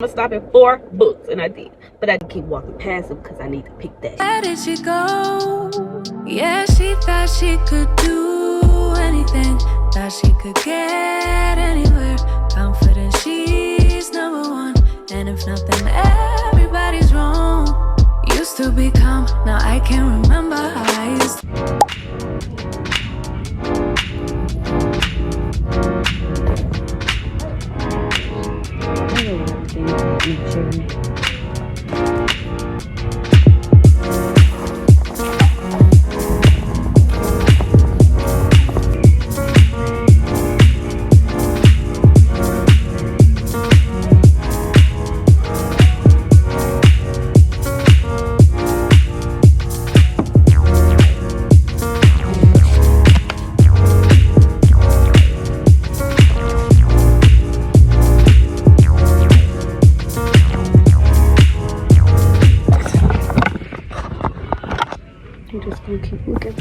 gonna stop at 4 books, and I did. But I keep walking past them because I need to pick that. Where did she go? Yeah, she thought she could do anything, thought she could get anywhere. Confident she's number one, and if nothing, everybody's wrong. Used to be calm, now I can't remember how I used to. I'm just gonna keep looking.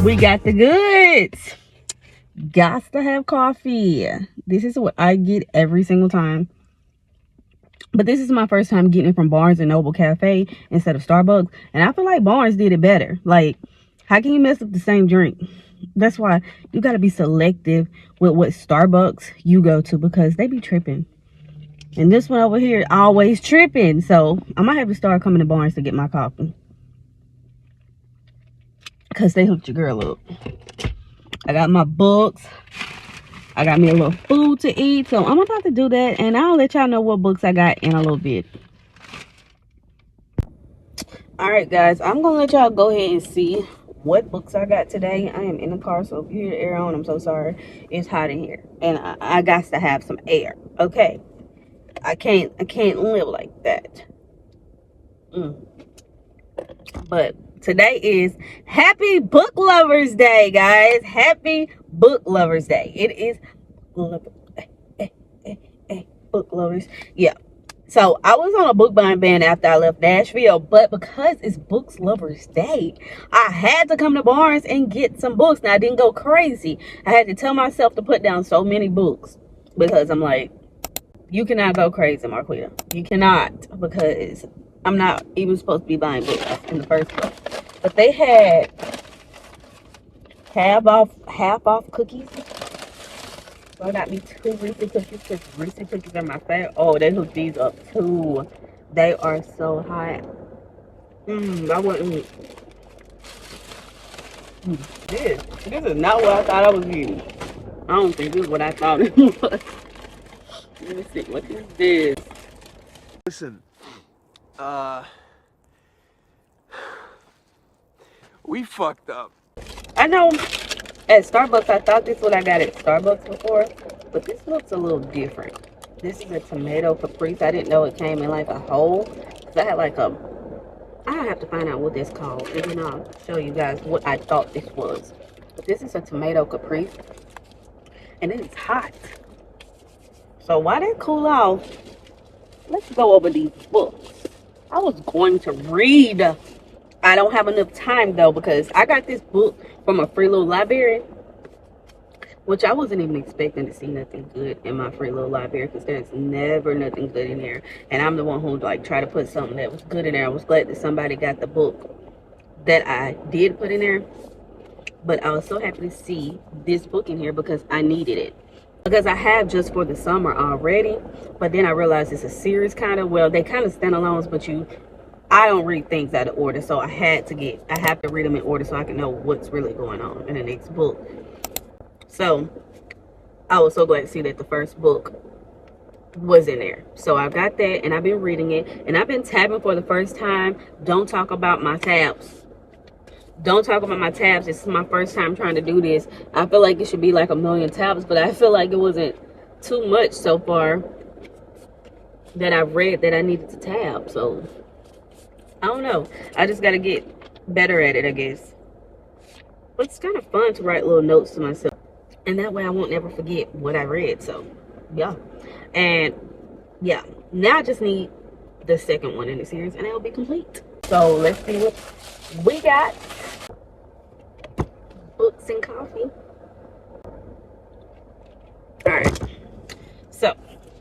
We got the goods. Got to have coffee. This is what I get every single time. But this is my first time getting it from Barnes & Noble Cafe instead of Starbucks. And I feel like Barnes did it better. Like, how can you mess up the same drink? That's why you got to be selective with what Starbucks you go to, because they be tripping. And this one over here always tripping. So I might have to start coming to Barnes to get my coffee, because they hooked your girl up. I got my books. I got me a little food to eat. So I'm about to do that. And I'll let y'all know what books I got in a little bit. Alright guys. I'm going to let y'all go ahead and see what books I got today. I am in the car. So if you hear the air on, I'm so sorry. It's hot in here. And I got to have some air. Okay. I can't live like that. But today is Happy Book Lovers Day, guys. Happy Book Lovers Day. It is Book Lovers. Yeah. So I was on a book buying ban after I left Nashville, but because it's Book Lovers Day, I had to come to Barnes and get some books. Now I didn't go crazy. I had to tell myself to put down so many books, because I'm like, you cannot go crazy, Marquita. You cannot, because I'm not even supposed to be buying books in the first place. But they had half off cookies. So I got me 2 Reese's cookies, because Reese's cookies are my favorite. Oh, they hooked these up too. They are so hot. I wouldn't. This is not what I thought I was getting. I don't think this is what I thought it was. Let me see. What is this? Listen. We fucked up. I know at Starbucks, I thought this is what I got at Starbucks before, but this looks a little different. This is a tomato caprese. I didn't know it came in like a whole. Cause I had like a, I have to find out what this called, and then I'll show you guys what I thought this was. But this is a tomato caprese, and it is hot. So while they cool off, let's go over these books. I was going to read. I don't have enough time though, because I got this book from a free little library, which I wasn't even expecting to see nothing good in my free little library, because there's never nothing good in there. And I'm the one who like try to put something that was good in there. I was glad that somebody got the book that I did put in there, but I was so happy to see this book in here because I needed it. Because I have Just for the Summer already, but then I realized it's a series kind of. Well, they kind of standalones, but I don't read things out of order, so I have to read them in order so I can know what's really going on in the next book. So I was so glad to see that the first book was in there. So I got that, and I've been reading it, and I've been tabbing for the first time. Don't talk about my tabs. don't talk about my tabs. This is my first time trying to do this. I feel like it should be like a million tabs, but I feel like it wasn't too much so far that I've read that I needed to tab. So I don't know. I just got to get better at it, I guess. But it's kind of fun to write little notes to myself, and that way I won't never forget what I read. So yeah. And yeah, now I just need the second one in the series and it'll be complete. So let's see what we got. Books and coffee. All right. So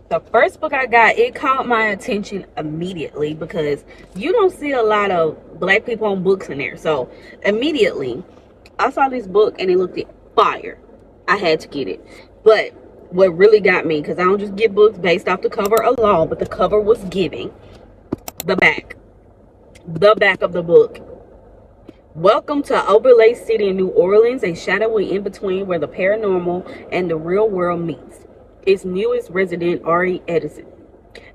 the first book I got, it caught my attention immediately because you don't see a lot of black people on books in there. So immediately I saw this book and it looked fire. I had to get it. But what really got me, because I don't just get books based off the cover alone, but the cover was giving. The back of the book. Welcome to Overlay City in New Orleans, a shadowy in-between where the paranormal and the real world meets. Its newest resident, Ari Edison.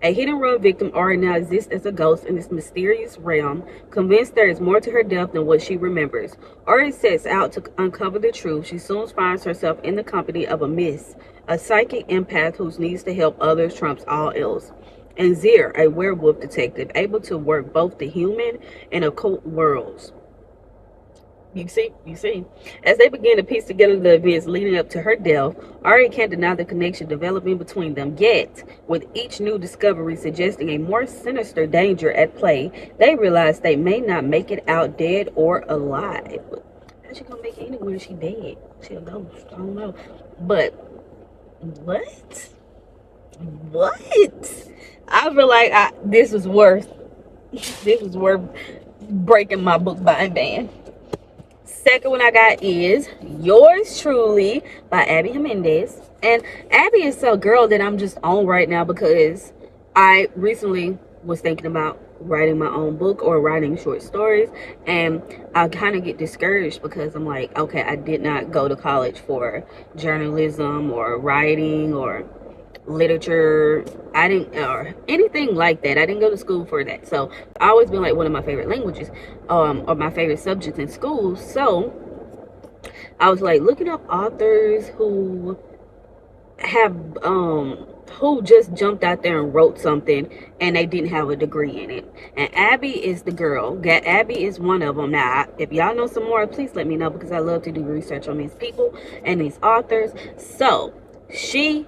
A hit-and-run victim, Ari now exists as a ghost in this mysterious realm, convinced there is more to her death than what she remembers. Ari sets out to uncover the truth. She soon finds herself in the company of a miss, a psychic empath whose needs to help others trumps all else. And Zir, a werewolf detective, able to work both the human and occult worlds. You see. As they begin to piece together the events leading up to her death, Ari can't deny the connection developing between them. Yet, with each new discovery suggesting a more sinister danger at play, they realize they may not make it out dead or alive. How's she gonna make it anywhere she dead? She a ghost. I don't know. But what? I feel like this was worth breaking my book buying ban. Second one I got is Yours Truly by Abby Jimenez. And Abby is a girl that I'm just on right now because I recently was thinking about writing my own book or writing short stories, and I kind of get discouraged because I'm like, okay, I did not go to college for journalism or writing or literature. I didn't, or anything like that. I didn't go to school for that. So I always been like one of my favorite languages, or my favorite subjects in school. So I was like looking up authors who have who just jumped out there and wrote something and they didn't have a degree in it. And Abby is the girl. Abby is one of them. Now, if y'all know some more, please let me know because I love to do research on these people and these authors. So she,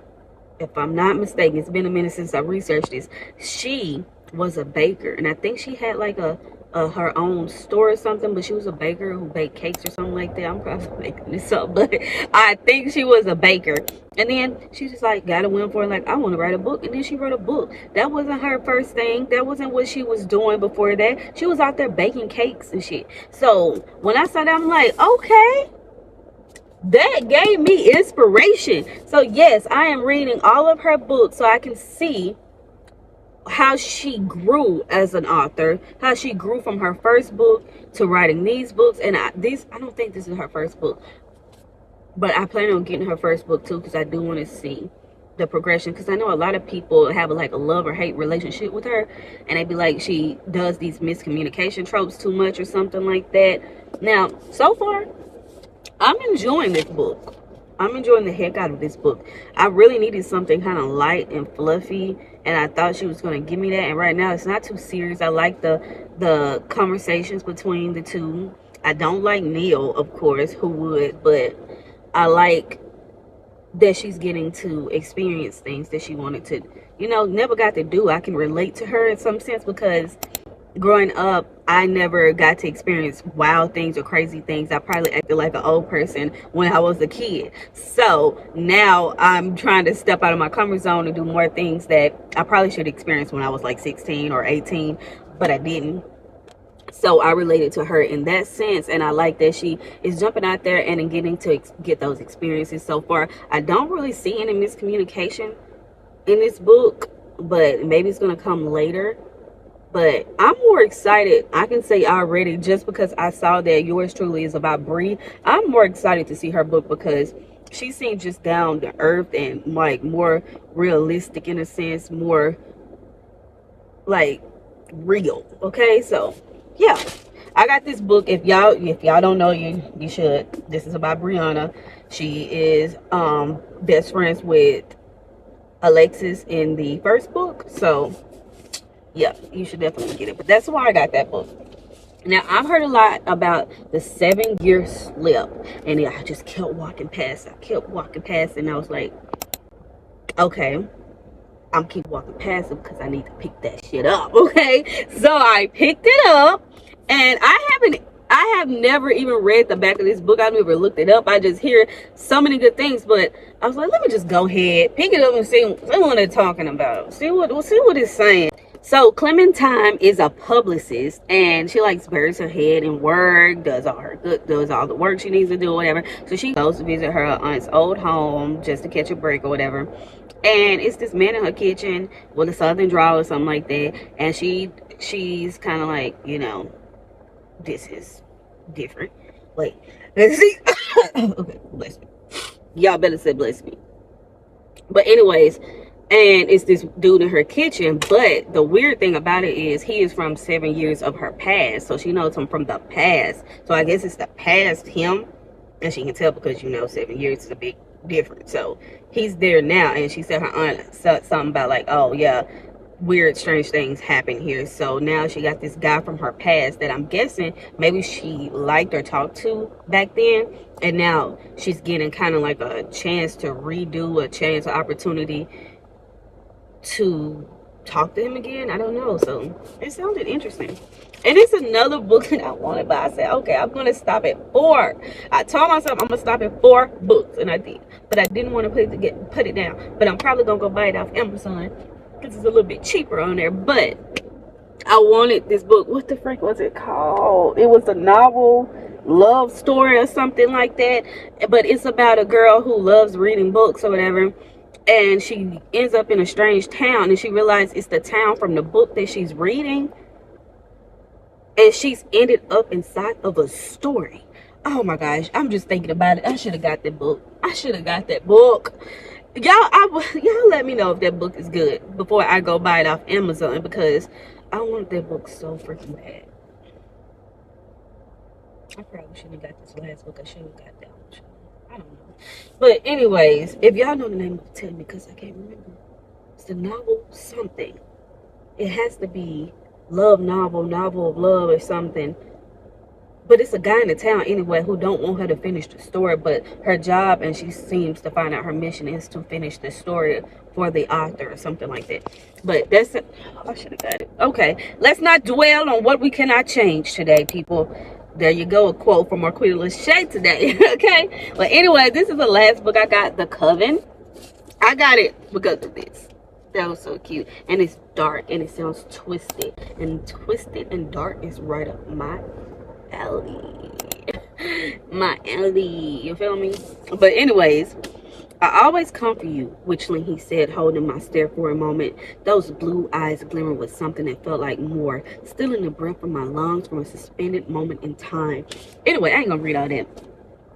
if I'm not mistaken, it's been a minute since I researched this. She was a baker, and I think she had like a her own store or something, but she was a baker who baked cakes or something like that. I'm probably making this up, but I think she was a baker. And then she just like got a win for it, like, I want to write a book. And then she wrote a book. That wasn't her first thing. That wasn't what she was doing before that. She was out there baking cakes and shit. So when I saw that, I'm like, okay, that gave me inspiration. So yes, I am reading all of her books so I can see how she grew as an author, how she grew from her first book to writing these books. And I don't think this is her first book, but I plan on getting her first book too, because I do want to see the progression, because I know a lot of people have like a love or hate relationship with her, and they be like she does these miscommunication tropes too much or something like that. Now, so far, I'm enjoying this book. I'm enjoying the heck out of this book. I really needed something kind of light and fluffy, and I thought she was going to give me that. And right now, it's not too serious. I like the conversations between the two. I don't like Neil, of course, who would, but I like that she's getting to experience things that she wanted to, never got to do. I can relate to her in some sense because growing up, I never got to experience wild things or crazy things. I probably acted like an old person when I was a kid. So now I'm trying to step out of my comfort zone and do more things that I probably should experience when I was like 16 or 18, but I didn't. So I related to her in that sense, and I like that she is jumping out there and getting to get those experiences. So far, I don't really see any miscommunication in this book, but maybe it's going to come later. But I'm more excited, I can say already, just because I saw that Yours Truly is about Bree. I'm more excited to see her book because she seems just down to earth and like more realistic in a sense, more like real. Okay, so yeah, I got this book. If y'all don't know, you should. This is about Brianna. She is best friends with Alexis in the first book. So yeah, you should definitely get it. But that's why I got that book. Now, I've heard a lot about the 7-year slip, and I just kept walking past. I kept walking past, and I was like, okay, I'm keep walking past it because I need to pick that shit up. Okay, so I picked it up, and I have never even read the back of this book. I've never looked it up. I just hear so many good things, but I was like, let me just go ahead, pick it up, and see what they're talking about. See what it's saying. So Clementine is a publicist, and she likes buries her head in work, does all the work she needs to do, whatever. So she goes to visit her aunt's old home just to catch a break or whatever. And it's this man in her kitchen with a southern drawl or something like that. And she's kind of like, you know, this is different. Wait, let's see. Okay, bless me. Y'all better say bless me. But anyways, and it's this dude in her kitchen. But the weird thing about it is he is from 7 years of her past. So she knows him from the past. So I guess it's the past him. And she can tell because, you know, 7 years is a big difference. So he's there now. And she said her aunt said something about like, oh yeah, weird strange things happen here. So now she got this guy from her past that I'm guessing maybe she liked or talked to back then. And now she's getting kind of like a chance to redo, a chance, an opportunity to talk to him again. I don't know. So it sounded interesting. And it's another book that I wanted, but I said, okay, I'm going to stop at 4. I told myself I'm going to stop at 4 books, and I did. But I didn't want to put it down. But I'm probably going to go buy it off Amazon because it's a little bit cheaper on there. But I wanted this book. What the frick was it called? It was a novel, love story or something like that. But it's about a girl who loves reading books or whatever. And she ends up in a strange town, and she realizes it's the town from the book that she's reading. And she's ended up inside of a story. Oh my gosh, I'm just thinking about it. I should have got that book. Y'all let me know if that book is good before I go buy it off Amazon, because I want that book so freaking bad. I probably shouldn't have got this last book. I should have got that one. I don't know. But anyways, if y'all know the name, tell me, because I can't remember. It's the novel something. It has to be novel of love or something. But it's a guy in the town anyway who don't want her to finish the story. But her job, and she seems to find out her mission is to finish the story for the author or something like that. But that's it. I should have got it. Okay, let's not dwell on what we cannot change today, people. There you go, a quote from Marquita Lachey today. Okay, but anyway, this is the last book I got, The Coven. I got it because of this. That was so cute, and it's dark, and it sounds twisted, and dark is right up my alley. My alley, you feel me? But anyways, I always come for you, Witchling, he said, holding my stare for a moment. Those blue eyes glimmering with something that felt like more, stealing the breath from my lungs from a suspended moment in time. Anyway, I ain't gonna read all that.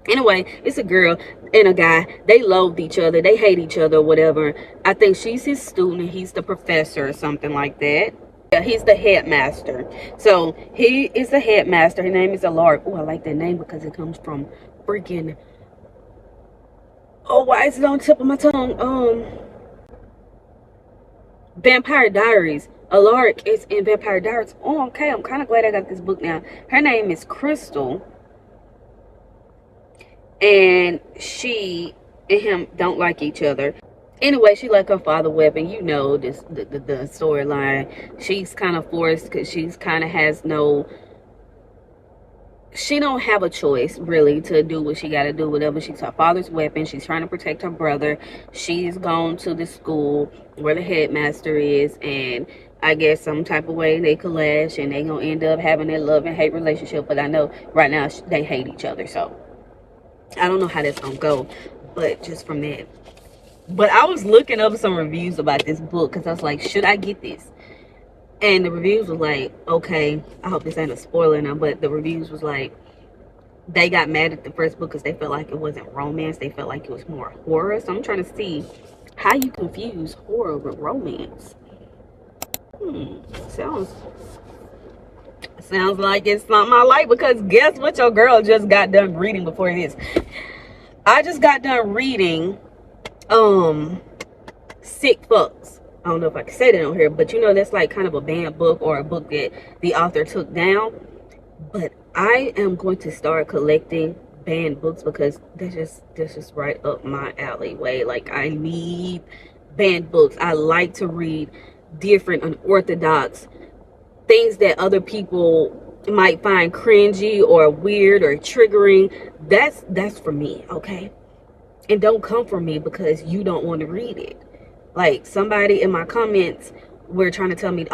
Anyway, it's a girl and a guy. They loathe each other. They hate each other or whatever. I think she's his student and he's the professor or something like that. Yeah, he's the headmaster. So he is the headmaster. His name is Alaric. Oh, I like that name because it comes from freaking... Oh, why is it on the tip of my tongue? Vampire Diaries. Alaric is in Vampire Diaries. Oh, okay. I'm kind of glad I got this book now. Her name is Crystal. And she and him don't like each other. Anyway, she like her father weapon. You know this, the storyline. She's kind of forced because she's kind of has no... She don't have a choice, really, to do what she got to do. Whatever. She's her father's weapon. She's trying to protect her brother. She's gone to the school where the headmaster is. And I guess some type of way they clash. And they going to end up having that love and hate relationship. But I know right now they hate each other. So I don't know how that's going to go. But just from that. But I was looking up some reviews about this book. Because I was like, should I get this? And the reviews were like, okay, I hope this ain't a spoiler now, but the reviews was like, they got mad at the first book because they felt like it wasn't romance. They felt like it was more horror. So I'm trying to see how you confuse horror with romance. Sounds... Sounds like it's something I like, because guess what your girl just got done reading before this? I just got done reading Sick Fucks. I don't know if I can say that on here, but you know, that's like kind of a banned book, or a book that the author took down. But I am going to start collecting banned books, because that's just right up my alleyway. Like, I need banned books. I like to read different, unorthodox things that other people might find cringy or weird or triggering. That's for me, okay? And don't come for me because you don't want to read it. Like, somebody in my comments was trying to tell me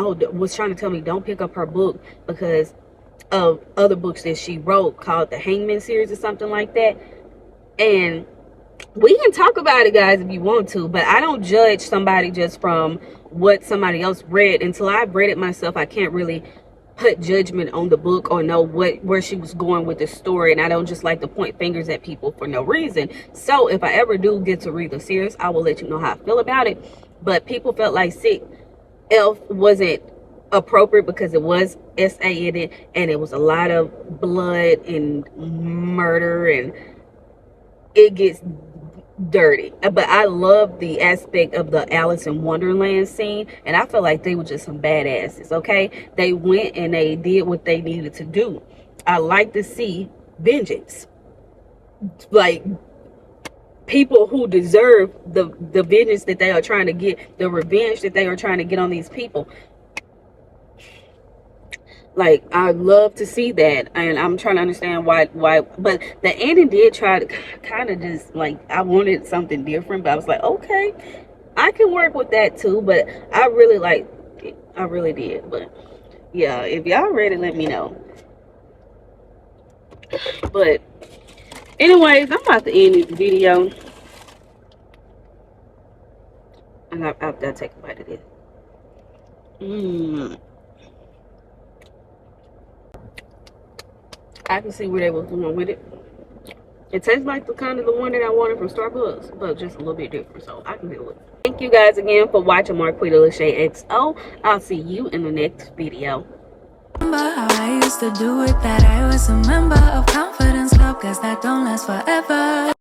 don't pick up her book because of other books that she wrote called the Hangman series or something like that. And we can talk about it, guys, if you want to, but I don't judge somebody just from what somebody else read. Until I've read it myself, I can't really put judgment on the book or know where she was going with the story. And I don't just like to point fingers at people for no reason. So if I ever do get to read the series, I will let you know how I feel about it. But people felt like Sick Elf wasn't appropriate because it was SA in it, and it was a lot of blood and murder, and it gets dirty. But I love the aspect of the Alice in Wonderland scene, and I feel like they were just some badasses, okay? They went and they did what they needed to do. I like to see vengeance. Like, people who deserve the vengeance that they are trying to get, the revenge that they are trying to get on these people. Like, I love to see that, and I'm trying to understand why. But the ending did try to kind of just, like, I wanted something different, but I was like, okay, I can work with that too. But I really like it. I really did. But yeah, if y'all ready, let me know. But anyways, I'm about to end this video. And I've got to take a bite of this. I can see where they was going with it. It tastes like the one that I wanted from Starbucks, but just a little bit different, so I can deal with it. Thank you guys again for watching Marquita Lachey XO. I'll see you in the next video. Remember how I used to do it, that I was a member of Confidence Club, 'cause that don't last forever.